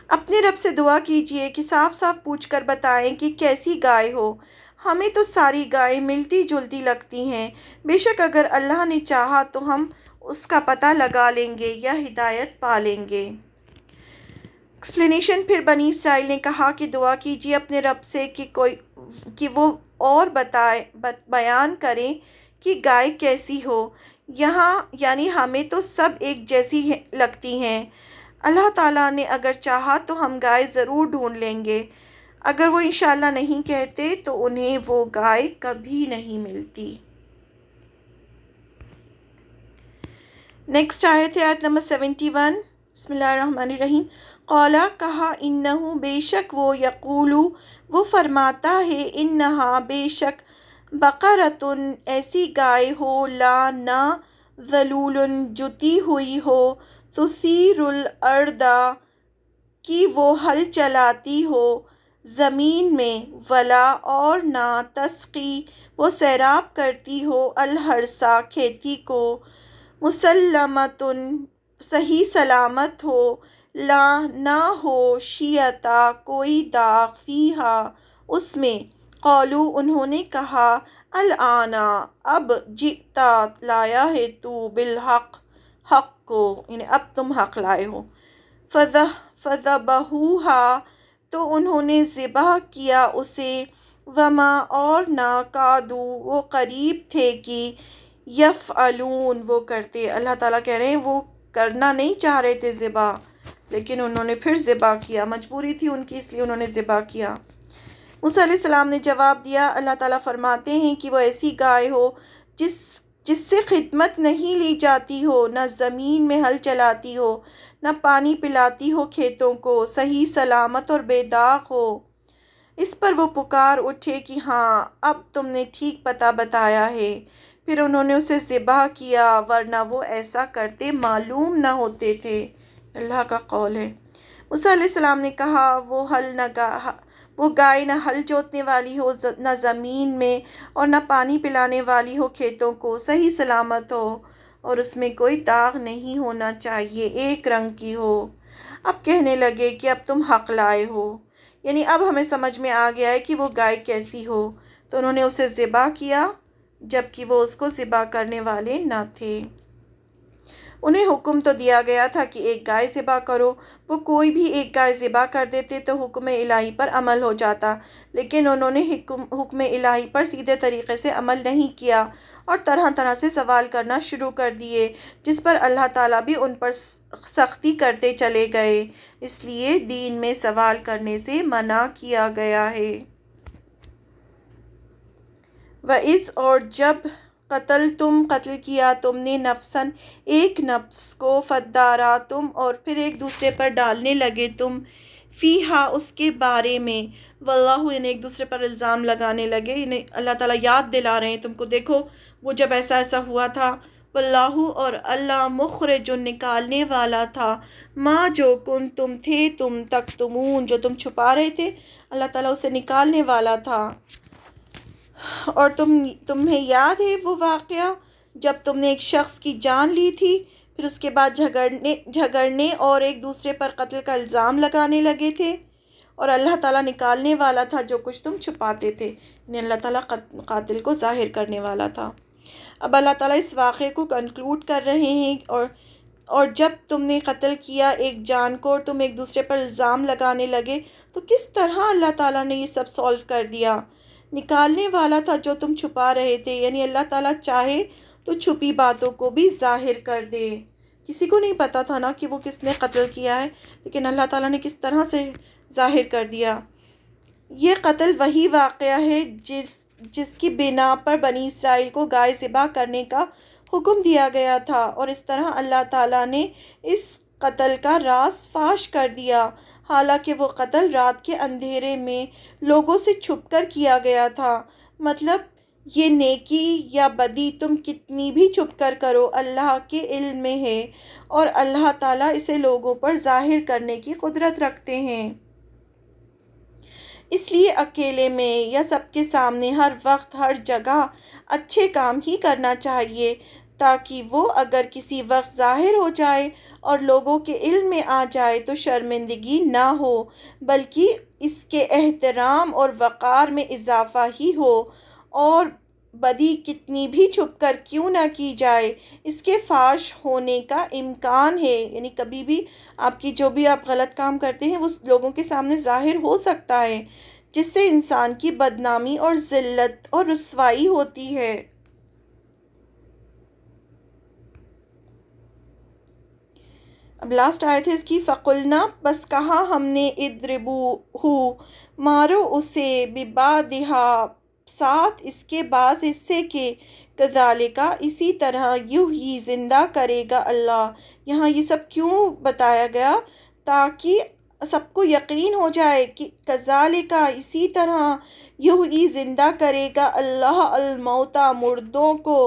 اپنے رب سے دعا کیجئے کہ صاف صاف پوچھ کر بتائیں کہ کیسی گائے ہو، ہمیں تو ساری گائیں ملتی جلتی لگتی ہیں، بے شک اگر اللہ نے چاہا تو ہم اس کا پتہ لگا لیں گے یا ہدایت پا لیں گے۔ ایکسپلینیشن پھر بنی اسرائیل نے کہا کہ دعا کیجئے اپنے رب سے کہ وہ اور بیان کریں کہ گائے کیسی ہو، یہاں یعنی ہمیں تو سب ایک جیسی لگتی ہیں، اللہ تعالیٰ نے اگر چاہا تو ہم گائے ضرور ڈھونڈ لیں گے، اگر وہ انشاءاللہ نہیں کہتے تو انہیں وہ گائے کبھی نہیں ملتی۔ نیکسٹ آیت ہے آیت نمبر 71۔ بسم اللہ الرحمن الرحیم۔ قالا کہا انہو بے شک وہ، یقولو وہ فرماتا ہے، انہا بے شک بقرۃ ایسی گائے ہو، لا نہ ذلول جتی ہوئی ہو، تثیر الارض کی وہ ہل چلاتی ہو زمین میں، ولا اور نہ تسقی وہ سیراب کرتی ہو الحرث کھیتی کو، مسلمۃ صحیح سلامت ہو، لا نہ ہو شیعۃ کوئی داغ فیہا اس میں، قالو انہوں نے کہا الآن اب جئتا لایا ہے تو بالحق حق کو، یعنی اب تم حق لائے ہو، فذبحوہا تو انہوں نے ذبح کیا اسے، وما اور نہ کادوا وہ قریب تھے کہ یفعلون وہ کرتے، اللہ تعالیٰ کہہ رہے ہیں وہ کرنا نہیں چاہ رہے تھے ذبح، لیکن انہوں نے پھر ذبح کیا، مجبوری تھی ان کی اس لیے انہوں نے ذبح کیا۔ موسیٰ علیہ السلام نے جواب دیا، اللہ تعالیٰ فرماتے ہیں کہ وہ ایسی گائے ہو جس سے خدمت نہیں لی جاتی ہو، نہ زمین میں ہل چلاتی ہو، نہ پانی پلاتی ہو کھیتوں کو، صحیح سلامت اور بے داغ ہو۔ اس پر وہ پکار اٹھے کہ ہاں اب تم نے ٹھیک پتہ بتایا ہے، پھر انہوں نے اسے ذبح کیا، ورنہ وہ ایسا کرتے معلوم نہ ہوتے تھے۔ اللہ کا قول ہے۔ موسیٰ علیہ السلام نے کہا وہ گائے نہ ہل جوتنے والی ہو نہ زمین میں، اور نہ پانی پلانے والی ہو کھیتوں کو، صحیح سلامت ہو اور اس میں کوئی داغ نہیں ہونا چاہیے، ایک رنگ کی ہو۔ اب کہنے لگے کہ اب تم حق لائے ہو، یعنی اب ہمیں سمجھ میں آ گیا ہے کہ وہ گائے کیسی ہو، تو انہوں نے اسے ذبح کیا جبکہ وہ اس کو ذبح کرنے والے نہ تھے۔ انہیں حکم تو دیا گیا تھا کہ ایک گائے ذبح کرو، وہ کوئی بھی ایک گائے ذبح کر دیتے تو حکم الہی پر عمل ہو جاتا، لیکن انہوں نے حکم الہی پر سیدھے طریقے سے عمل نہیں کیا اور طرح طرح سے سوال کرنا شروع کر دیے، جس پر اللہ تعالیٰ بھی ان پر سختی کرتے چلے گئے، اس لیے دین میں سوال کرنے سے منع کیا گیا ہے۔ وَإِذْ اور جب قتل کیا تم نے نفساً ایک نفس کو، فَادَّارَأْتُمْ اور پھر ایک دوسرے پر ڈالنے لگے تم، فیہا اس کے بارے میں، واللہ یعنی ایک دوسرے پر الزام لگانے لگے، یعنی اللہ تعالیٰ یاد دلا رہے ہیں تم کو، دیکھو وہ جب ایسا ہوا تھا، واللہ اور اللہ مخرج نکالنے والا تھا، ما جو کنتم تھے تم تکتمون جو تم چھپا رہے تھے، اللہ تعالیٰ اسے نکالنے والا تھا۔ اور تمہیں یاد ہے وہ واقعہ جب تم نے ایک شخص کی جان لی تھی، پھر اس کے بعد جھگڑنے اور ایک دوسرے پر قتل کا الزام لگانے لگے تھے، اور اللہ تعالیٰ نکالنے والا تھا جو کچھ تم چھپاتے تھے، یعنی اللہ تعالیٰ قاتل کو ظاہر کرنے والا تھا۔ اب اللہ تعالیٰ اس واقعے کو کنکلوڈ کر رہے ہیں، اور جب تم نے قتل کیا ایک جان کو اور تم ایک دوسرے پر الزام لگانے لگے تو کس طرح اللہ تعالیٰ نے یہ سب سولو کر دیا۔ نکالنے والا تھا جو تم چھپا رہے تھے، یعنی اللہ تعالیٰ چاہے تو چھپی باتوں کو بھی ظاہر کر دے۔ کسی کو نہیں پتا تھا نا کہ وہ کس نے قتل کیا ہے، لیکن اللہ تعالیٰ نے کس طرح سے ظاہر کر دیا۔ یہ قتل وہی واقعہ ہے جس کی بنا پر بنی اسرائیل کو گائے ذبح کرنے کا حکم دیا گیا تھا، اور اس طرح اللہ تعالیٰ نے اس قتل کا راز فاش کر دیا، حالانکہ وہ قتل رات کے اندھیرے میں لوگوں سے چھپ کر کیا گیا تھا۔ مطلب یہ نیکی یا بدی تم کتنی بھی چھپ کر کرو، اللہ کے علم میں ہے، اور اللہ تعالیٰ اسے لوگوں پر ظاہر کرنے کی قدرت رکھتے ہیں۔ اس لیے اکیلے میں یا سب کے سامنے ہر وقت ہر جگہ اچھے کام ہی کرنا چاہیے، تاکہ وہ اگر کسی وقت ظاہر ہو جائے اور لوگوں کے علم میں آ جائے تو شرمندگی نہ ہو، بلکہ اس کے احترام اور وقار میں اضافہ ہی ہو۔ اور بدی کتنی بھی چھپ کر کیوں نہ کی جائے، اس کے فاش ہونے کا امکان ہے، یعنی کبھی بھی آپ کی جو بھی آپ غلط کام کرتے ہیں وہ لوگوں کے سامنے ظاہر ہو سکتا ہے، جس سے انسان کی بدنامی اور ذلت اور رسوائی ہوتی ہے۔ اب لاسٹ آیت ہے اس کی، فَقُلْنَا، بس کہا ہم نے، اِضْرِبُوهُ، مارو اسے، بِبَعْضِهَا، ساتھ اس کے بعض حصے کے، كَذَلِكَ، اسی طرح، یحیی، زندہ کرے گا اللہ۔ یہاں یہ سب کیوں بتایا گیا؟ تاکہ سب کو یقین ہو جائے کہ كَذَلِكَ، اسی طرح، یحیی، زندہ کرے گا اللہ الموتیٰ، مردوں کو،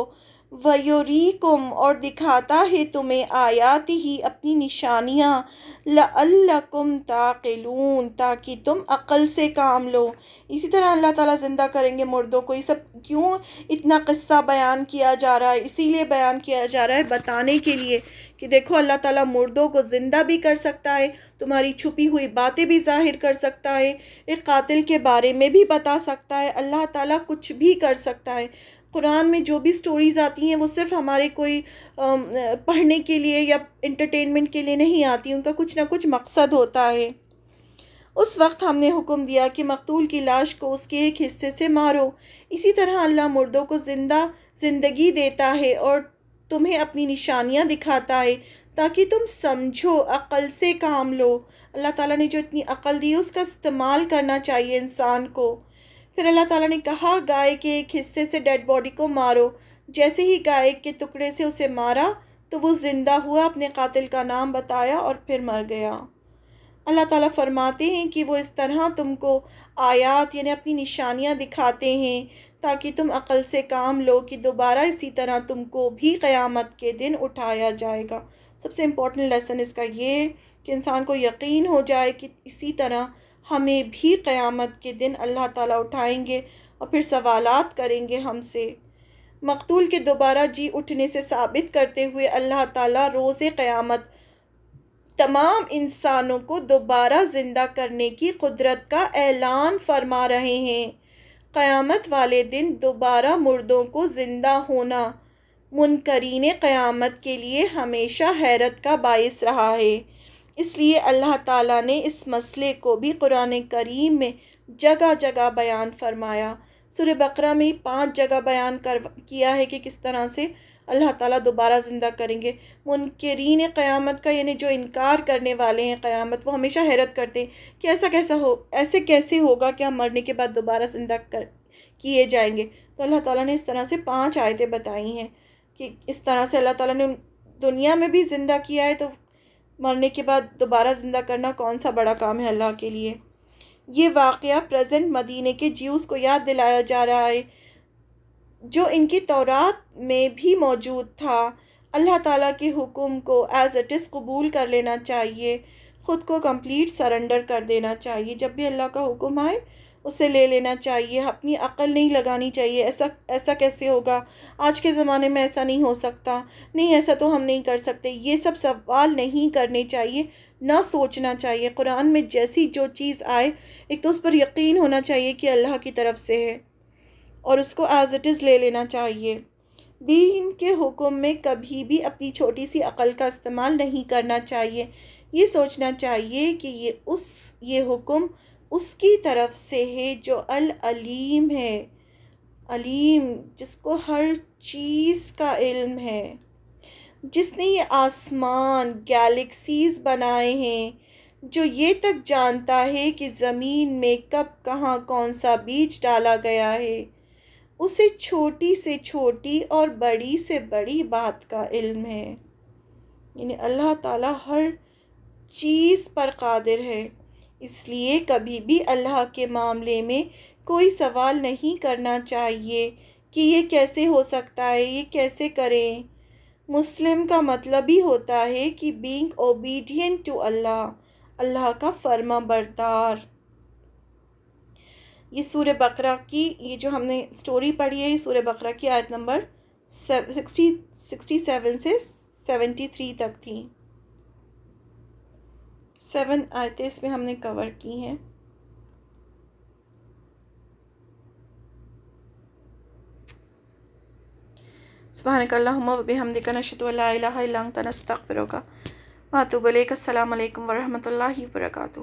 وَیُرِیکُم، اور دکھاتا ہے تمہیں، آیاتہ، اپنی نشانیاں، لَعَلَّکُمْ تَعْقِلُونَ، تاکہ تم عقل سے کام لو۔ اسی طرح اللہ تعالیٰ زندہ کریں گے مردوں کو۔ یہ سب کیوں اتنا قصہ بیان کیا جا رہا ہے؟ اسی لیے بیان کیا جا رہا ہے، بتانے کے لیے کہ دیکھو اللہ تعالیٰ مردوں کو زندہ بھی کر سکتا ہے، تمہاری چھپی ہوئی باتیں بھی ظاہر کر سکتا ہے، ایک قاتل کے بارے میں بھی بتا سکتا ہے، اللہ تعالیٰ کچھ بھی کر سکتا ہے۔ قرآن میں جو بھی سٹوریز آتی ہیں وہ صرف ہمارے کوئی پڑھنے کے لیے یا انٹرٹینمنٹ کے لیے نہیں آتی، ان کا کچھ نہ کچھ مقصد ہوتا ہے۔ اس وقت ہم نے حکم دیا کہ مقتول کی لاش کو اس کے ایک حصے سے مارو، اسی طرح اللہ مردوں کو زندگی دیتا ہے اور تمہیں اپنی نشانیاں دکھاتا ہے تاکہ تم سمجھو، عقل سے کام لو۔ اللہ تعالیٰ نے جو اتنی عقل دی اس کا استعمال کرنا چاہیے انسان کو۔ پھر اللہ تعالیٰ نے کہا گائے کے ایک حصے سے ڈیڈ باڈی کو مارو، جیسے ہی گائے کے ٹکڑے سے اسے مارا تو وہ زندہ ہوا، اپنے قاتل کا نام بتایا اور پھر مر گیا۔ اللہ تعالیٰ فرماتے ہیں کہ وہ اس طرح تم کو آیات یعنی اپنی نشانیاں دکھاتے ہیں تاکہ تم عقل سے کام لو کہ دوبارہ اسی طرح تم کو بھی قیامت کے دن اٹھایا جائے گا۔ سب سے امپورٹنٹ لیسن اس کا یہ کہ انسان کو یقین ہو جائے کہ اسی طرح ہمیں بھی قیامت کے دن اللہ تعالیٰ اٹھائیں گے اور پھر سوالات کریں گے ہم سے۔ مقتول کے دوبارہ جی اٹھنے سے ثابت کرتے ہوئے اللہ تعالیٰ روز قیامت تمام انسانوں کو دوبارہ زندہ کرنے کی قدرت کا اعلان فرما رہے ہیں۔ قیامت والے دن دوبارہ مردوں کو زندہ ہونا منکرین قیامت کے لیے ہمیشہ حیرت کا باعث رہا ہے۔ اس لیے اللہ تعالیٰ نے اس مسئلے کو بھی قرآن کریم میں جگہ جگہ بیان فرمایا۔ سورہ بقرہ میں 5 جگہ بیان کیا ہے کہ کس طرح سے اللہ تعالیٰ دوبارہ زندہ کریں گے۔ منکرین قیامت کا یعنی جو انکار کرنے والے ہیں قیامت، وہ ہمیشہ حیرت کرتے ہیں کہ ایسے کیسے ہوگا کہ ہم مرنے کے بعد دوبارہ زندہ کیے جائیں گے۔ تو اللہ تعالیٰ نے اس طرح سے 5 آیتیں بتائی ہیں کہ اس طرح سے اللہ تعالیٰ نے دنیا میں بھی زندہ کیا ہے، تو مرنے کے بعد دوبارہ زندہ کرنا کون سا بڑا کام ہے اللہ کے لیے۔ یہ واقعہ پریزنٹ مدینے کے جیوز کو یاد دلایا جا رہا ہے، جو ان کی تورات میں بھی موجود تھا۔ اللہ تعالیٰ کے حکم کو ایز اٹ از قبول کر لینا چاہیے، خود کو کمپلیٹ سرنڈر کر دینا چاہیے۔ جب بھی اللہ کا حکم آئے اسے لے لینا چاہیے، اپنی عقل نہیں لگانی چاہیے، ایسا کیسے ہوگا، آج کے زمانے میں ایسا نہیں ہو سکتا، نہیں ایسا تو ہم نہیں کر سکتے، یہ سب سوال نہیں کرنے چاہیے، نہ سوچنا چاہیے۔ قرآن میں جیسی جو چیز آئے ایک تو اس پر یقین ہونا چاہیے کہ اللہ کی طرف سے ہے اور اس کو ایز اٹ از لے لینا چاہیے۔ دین کے حکم میں کبھی بھی اپنی چھوٹی سی عقل کا استعمال نہیں کرنا چاہیے، یہ سوچنا چاہیے کہ یہ حکم اس کی طرف سے ہے جو العلیم ہے، علیم جس کو ہر چیز کا علم ہے، جس نے یہ آسمان گیلیکسیز بنائے ہیں، جو یہ تک جانتا ہے کہ زمین میں کب کہاں کون سا بیج ڈالا گیا ہے، اسے چھوٹی سے چھوٹی اور بڑی سے بڑی بات کا علم ہے۔ یعنی اللہ تعالیٰ ہر چیز پر قادر ہے، اس لیے کبھی بھی اللہ کے معاملے میں کوئی سوال نہیں کرنا چاہیے کہ یہ کیسے ہو سکتا ہے، یہ کیسے کریں۔ مسلم کا مطلب ہی ہوتا ہے کہ being obedient to اللہ، اللہ کا فرما بردار۔ یہ سورہ بقرہ کی یہ جو ہم نے سٹوری پڑھی ہے، یہ سورہ بقرہ کی آیت نمبر 67 سے 73 تک تھی۔ 7 آیتیں اس میں ہم نے کور کی ہیں۔ سبحانک اللہم و بحمدک نشہد ان لا الہ الا انت نستغفرک و نتوب الیک۔ السلام علیکم ورحمۃ اللہ وبرکاتہ۔